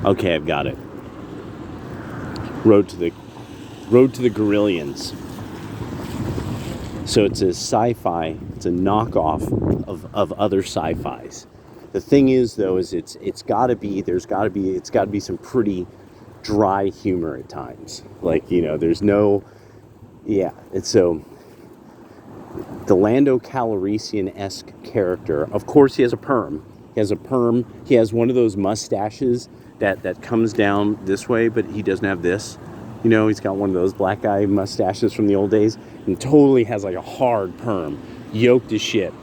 Okay, I've got it. Road to the Gorillions. So it's a sci-fi. It's a knockoff of other sci-fis. The thing is, though, is it's got to be some pretty dry humor at times. Like, there's no, yeah. And so the Lando Calrissian-esque character, of course, he has a perm. He has a perm. He has one of those mustaches that comes down this way, but he doesn't have this. He's got one of those black guy mustaches from the old days, and totally has like a hard perm, yoked as shit.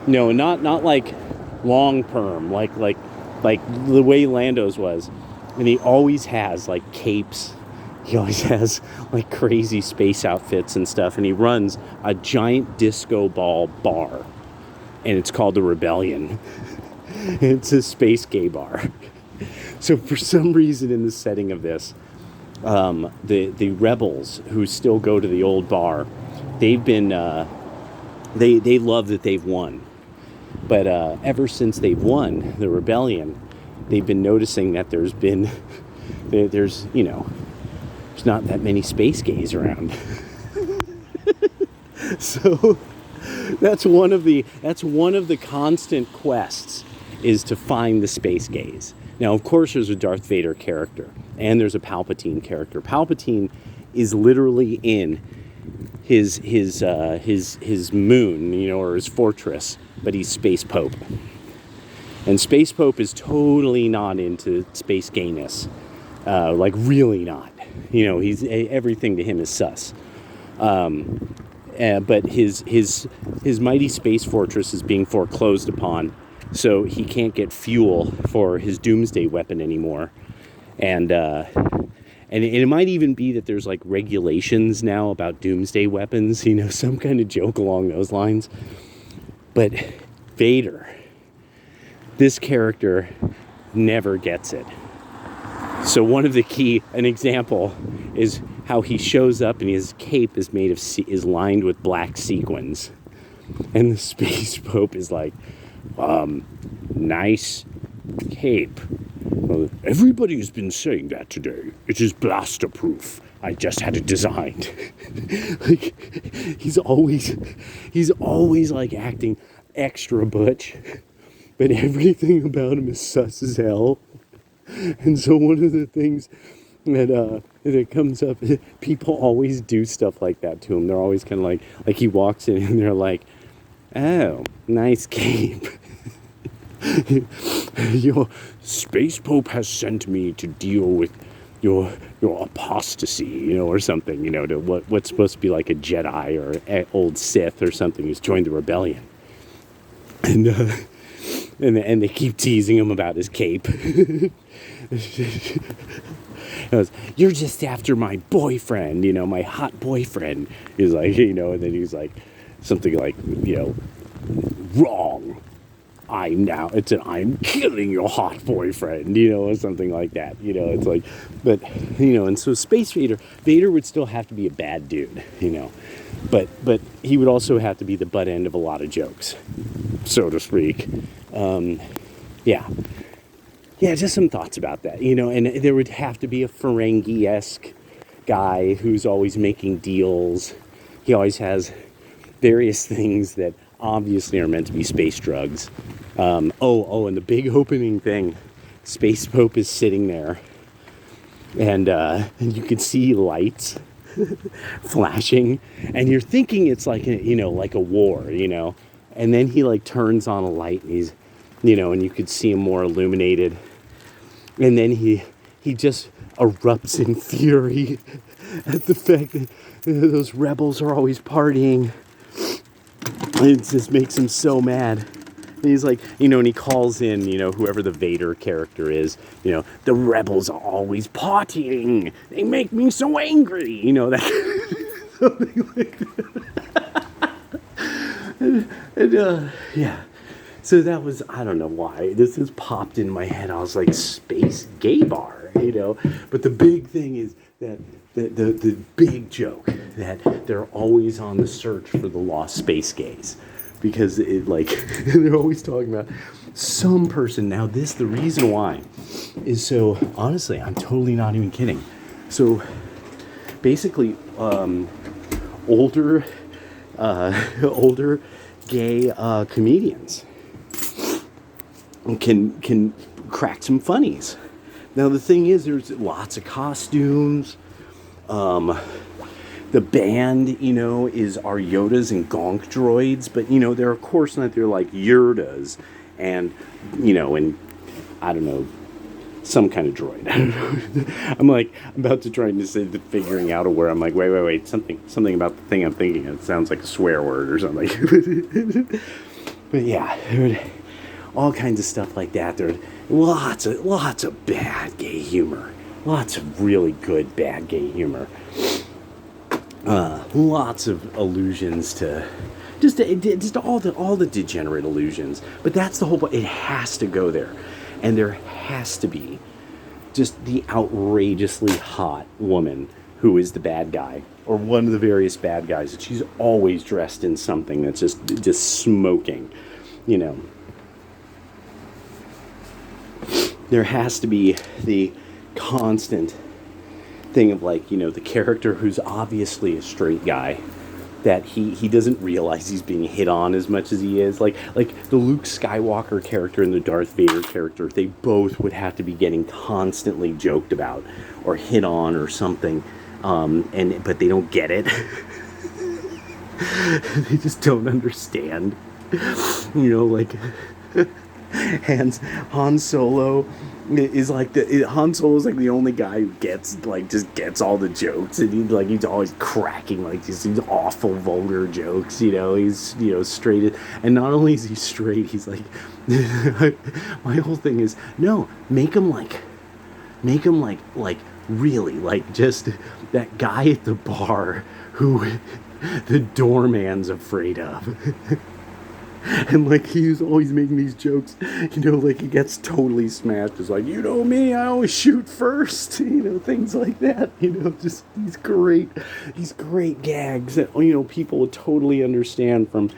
Not like long perm, like the way Lando's was. And he always has like capes. He always has like crazy space outfits and stuff. And he runs a giant disco ball bar, and it's called the Rebellion. It's a space gay bar. So for some reason in the setting of this, the rebels who still go to the old bar, they've been they love that they've won, but ever since they've won the rebellion, they've been noticing that there's not that many space gays around. So that's one of the constant quests, is to find the space gays. Now, of course, there's a Darth Vader character, and there's a Palpatine character. Palpatine is literally in his moon, or his fortress, but he's Space Pope. And Space Pope is totally not into space gayness, like really not. He's everything to him is sus. But his mighty space fortress is being foreclosed upon, so he can't get fuel for his doomsday weapon anymore. And it might even be that there's like regulations now about doomsday weapons, some kind of joke along those lines. But Vader, this character never gets it. So an example is how he shows up and his cape is is lined with black sequins. And the Space Pope is like, nice cape. Well, everybody's been saying that today. It is blaster proof. I just had it designed. Like, he's always like acting extra butch, but everything about him is sus as hell. And so one of the things that comes up, people always do stuff like that to him. They're always kind of like he walks in and they're like, oh, nice cape. Your Space Pope has sent me to deal with your apostasy, or something, to what's supposed to be like a Jedi or an old Sith or something who's joined the rebellion. And they keep teasing him about his cape. He goes, you're just after my boyfriend, my hot boyfriend. He's like, and then he's like, something like, wrong. I'm killing your hot boyfriend, or something like that. It's like, but, and so Space Vader would still have to be a bad dude, but he would also have to be the butt end of a lot of jokes, so to speak. Yeah, just some thoughts about that, and there would have to be a Ferengi-esque guy who's always making deals. He always has various things that obviously are meant to be space drugs. And the big opening thing, Space Pope is sitting there, and you can see lights flashing, and you're thinking it's like like a war, and then he like turns on a light, and he's, and you could see him more illuminated, and then he just erupts in fury at the fact that those rebels are always partying. It just makes him so mad. And he's like, and he calls in, whoever the Vader character is, the rebels are always partying. They make me so angry, that something like that. Yeah. So that was, I don't know why, this has popped in my head. I was like, space gay bar, But the big thing is that the big joke that they're always on the search for the lost space gays. because it like they're always talking about some person. Now the reason why is, so honestly, I'm totally not even kidding. So basically, older older gay comedians can crack some funnies. Now the thing is, there's lots of costumes. The band, is our Yodas and Gonk droids, but they're of course not. They're like Yerdas, and and I don't know, some kind of droid. I don't know. I'm about to try to say the figuring out of where I'm like, wait, something about the thing I'm thinking. It sounds like a swear word or something. But yeah, all kinds of stuff like that. There's lots of bad gay humor. Lots of really good bad gay humor. Lots of allusions to just all the degenerate allusions. But that's the whole point. It has to go there, and there has to be just the outrageously hot woman who is the bad guy, or one of the various bad guys. And she's always dressed in something that's just smoking, There has to be the constant thing of the character who's obviously a straight guy, that he doesn't realize he's being hit on as much as he is. Like the Luke Skywalker character and the Darth Vader character, they both would have to be getting constantly joked about or hit on or something, but they don't get it. They just don't understand. Han Solo is like Han Solo is like the only guy who gets all the jokes, and he's always cracking these awful vulgar jokes. He's straight, and not only is he straight, he's like my whole thing is, no, make him like really just that guy at the bar who the doorman's afraid of. And he's always making these jokes, he gets totally smashed. It's like, me, I always shoot first, things like that, just these great gags that, people would totally understand from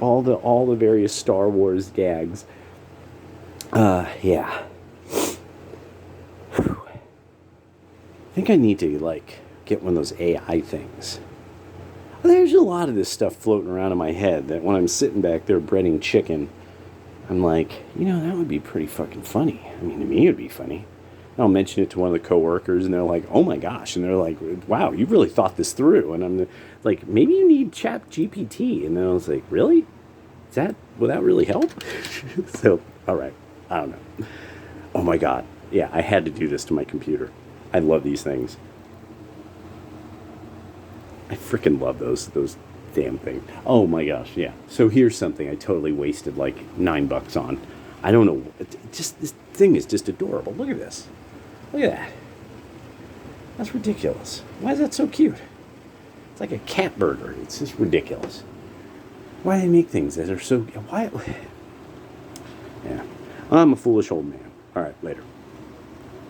all the various Star Wars gags. Yeah. Whew. I think I need to, get one of those AI things. There's a lot of this stuff floating around in my head that when I'm sitting back there breading chicken, I'm like, that would be pretty fucking funny. I mean, to me, it would be funny. And I'll mention it to one of the coworkers, and they're like, oh my gosh. And they're like, wow, you really thought this through. And I'm like, maybe you need ChatGPT. And then I was like, really? Will that really help? So, all right. I don't know. Oh my God. Yeah, I had to do this to my computer. I love these things. I freaking love those damn things. Oh my gosh, yeah. So here's something I totally wasted $9 on. I don't know. Just this thing is just adorable. Look at this. Look at that. That's ridiculous. Why is that so cute? It's like a cat burger. It's just ridiculous. Why do they make things that are so... Why? Yeah. I'm a foolish old man. All right, later.